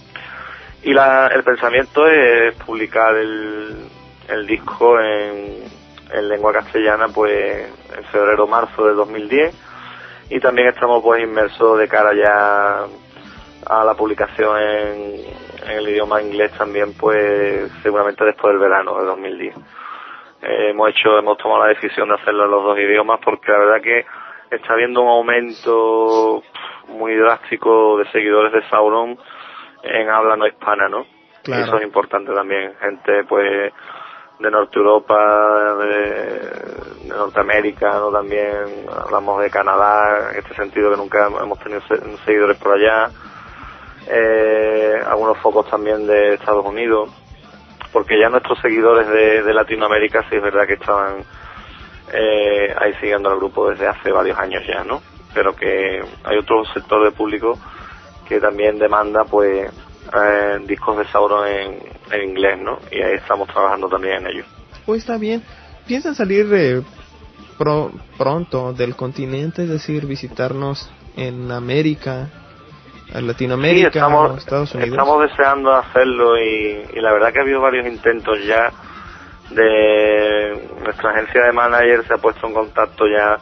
Y el pensamiento es publicar el disco en lengua castellana pues en febrero o marzo de 2010, y también estamos pues inmersos de cara ya a la publicación en el idioma inglés también, pues seguramente después del verano de 2010. Hemos tomado la decisión de hacerlo en los dos idiomas, porque la verdad que está habiendo un aumento muy drástico de seguidores de Sauron en habla no hispana, ¿no? Claro. Y eso es importante también. Gente pues de Norte Europa, de Norteamérica, ¿no? También hablamos de Canadá, en este sentido, que nunca hemos tenido seguidores por allá. Algunos focos también de Estados Unidos, porque ya nuestros seguidores de Latinoamérica sí es verdad que estaban ahí siguiendo al grupo desde hace varios años ya, ¿no? Pero que hay otro sector de público que también demanda pues discos de Sauron en inglés, ¿no? Y ahí estamos trabajando también en ello. Pues está bien. ¿Piensan salir pronto del continente, es decir, visitarnos en América, en Latinoamérica, sí, o Estados Unidos? Estamos deseando hacerlo, y la verdad que ha habido varios intentos ya. Nuestra agencia de managers se ha puesto en contacto ya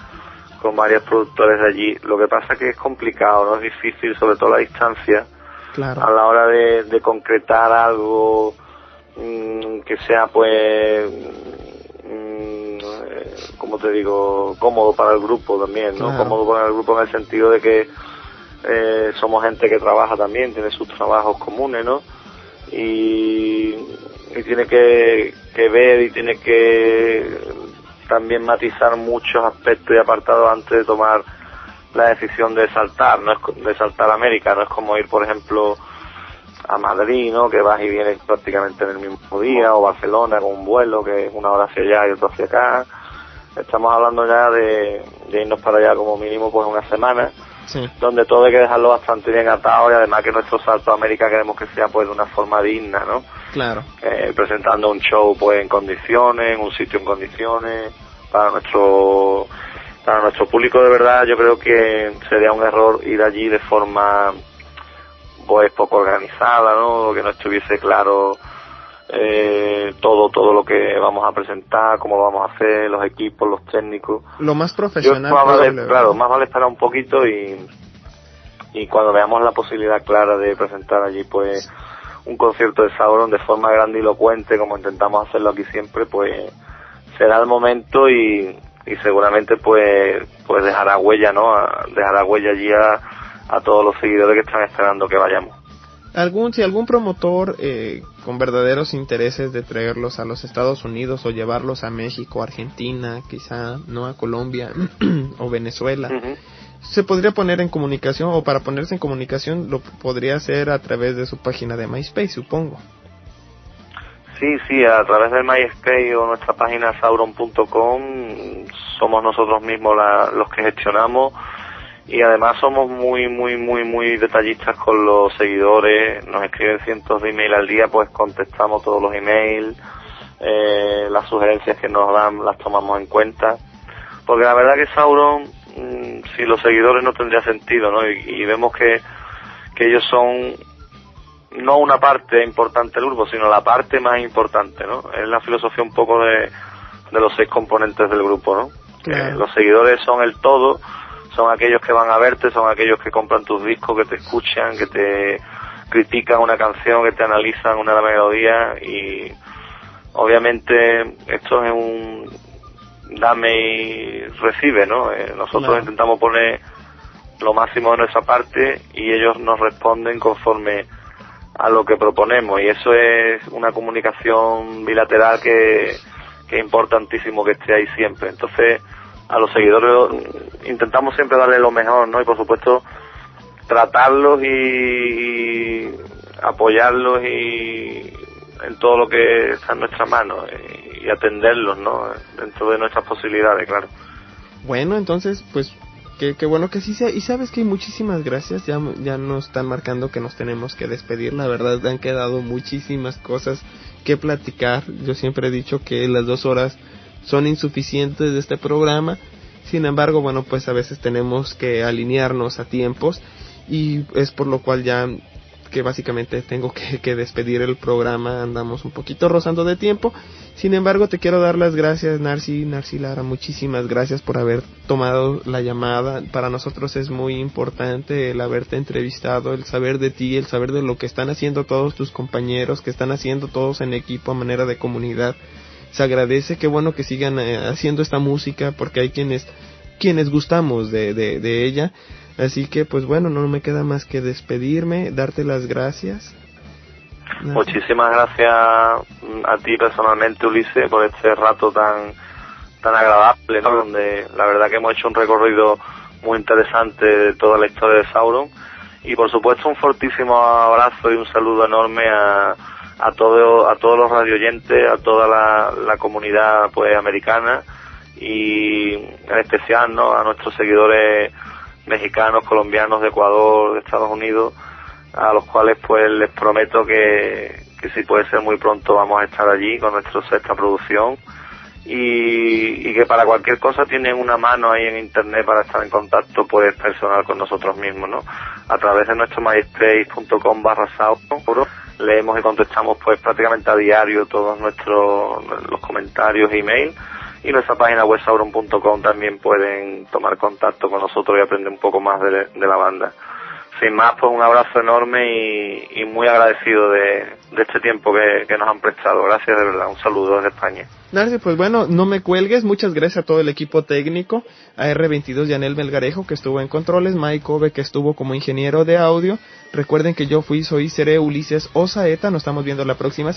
con varios productores de allí. Lo que pasa es que es complicado, ¿no? Es difícil, sobre todo la distancia, claro, a la hora de concretar algo que sea pues como te digo, cómodo para el grupo también, ¿no? Claro. Cómodo para el grupo en el sentido de que somos gente que trabaja también, tiene sus trabajos comunes, ¿no? Y tiene que ver y tiene que también matizar muchos aspectos y apartados antes de tomar la decisión de saltar, no es de saltar a América, no es como ir, por ejemplo, a Madrid, ¿no? Que vas y vienes prácticamente en el mismo día, o Barcelona con un vuelo que es una hora hacia allá y otra hacia acá. Estamos hablando ya de irnos para allá como mínimo pues una semana, sí, donde todo hay que dejarlo bastante bien atado, y además que nuestro salto a América queremos que sea pues de una forma digna, ¿no? claro. Presentando un show pues en condiciones, en un sitio en condiciones, para nuestro público. De verdad yo creo que sería un error ir allí de forma pues poco organizada, ¿no? Que no estuviese claro todo lo que vamos a presentar, cómo lo vamos a hacer, los equipos, los técnicos. Lo más profesional posible, claro, más vale esperar un poquito, y cuando veamos la posibilidad clara de presentar allí pues un concierto de Sauron de forma grandilocuente, como intentamos hacerlo aquí siempre, pues será el momento, y seguramente pues dejará huella, ¿no? Dejará huella allí a todos los seguidores que están esperando que vayamos. Si algún promotor con verdaderos intereses de traerlos a los Estados Unidos o llevarlos a México, Argentina, quizá no a Colombia o Venezuela, Uh-huh. se podría poner en comunicación, o para ponerse en comunicación lo podría hacer a través de su página de MySpace, supongo. Sí, a través del MySpace o nuestra página sauron.com somos nosotros mismos los que gestionamos, y además somos muy detallistas con los seguidores. Nos escriben cientos de emails al día, pues contestamos todos los emails, las sugerencias que nos dan las tomamos en cuenta, porque la verdad que Sauron, si los seguidores no tendría sentido, ¿no? Y vemos que ellos son no una parte importante del grupo, sino la parte más importante, ¿no? Es la filosofía un poco de los 6 componentes del grupo, ¿no? Claro. Los seguidores son el todo, son aquellos que van a verte, son aquellos que compran tus discos, que te escuchan, que te critican una canción, que te analizan una melodía, y obviamente esto es un dame y recibe, ¿no? Nosotros Claro. intentamos poner lo máximo de nuestra parte, y ellos nos responden conforme a lo que proponemos, y eso es una comunicación bilateral que es importantísimo que esté ahí siempre. Entonces a los seguidores intentamos siempre darle lo mejor, ¿no? Y por supuesto tratarlos y apoyarlos y en todo lo que está en nuestra mano y atenderlos, ¿no? Dentro de nuestras posibilidades, claro. Bueno, entonces, pues, qué bueno que sí sea. Y sabes que muchísimas gracias, ya nos están marcando que nos tenemos que despedir. La verdad, han quedado muchísimas cosas que platicar. Yo siempre he dicho que las 2 horas son insuficientes de este programa. Sin embargo, bueno, pues a veces tenemos que alinearnos a tiempos y es por lo cual ya que básicamente tengo que despedir el programa, andamos un poquito rozando de tiempo. Sin embargo, te quiero dar las gracias, Narci Lara, muchísimas gracias por haber tomado la llamada. Para nosotros es muy importante el haberte entrevistado, el saber de ti, el saber de lo que están haciendo todos tus compañeros, que están haciendo todos en equipo a manera de comunidad. Se agradece, qué bueno que sigan haciendo esta música, porque hay quienes gustamos de ella. Así que, pues bueno, no me queda más que despedirme, darte las gracias. Muchísimas gracias a ti personalmente, Ulises, por este rato tan agradable, ¿no? Donde la verdad que hemos hecho un recorrido muy interesante de toda la historia de Sauron. Y por supuesto un fortísimo abrazo y un saludo enorme a todos los radioyentes, a toda la comunidad pues americana y en especial, ¿no?, a nuestros seguidores mexicanos, colombianos, de Ecuador, de Estados Unidos, a los cuales pues les prometo que si puede ser muy pronto vamos a estar allí con nuestra sexta producción y que para cualquier cosa tienen una mano ahí en internet para estar en contacto pues personal con nosotros mismos, ¿no? A través de nuestro myspace.com/Sauron leemos y contestamos pues prácticamente a diario todos los comentarios e email. Y nuestra página web sauron.com también pueden tomar contacto con nosotros y aprender un poco más de la banda. Sin más, pues un abrazo enorme y muy agradecido de este tiempo que nos han prestado. Gracias de verdad, un saludo desde España. Narci, pues bueno, no me cuelgues, muchas gracias a todo el equipo técnico, a R22 Yanel Melgarejo que estuvo en controles, Mike Ove que estuvo como ingeniero de audio. Recuerden que soy y seré Ulises Osaeta, nos estamos viendo la próxima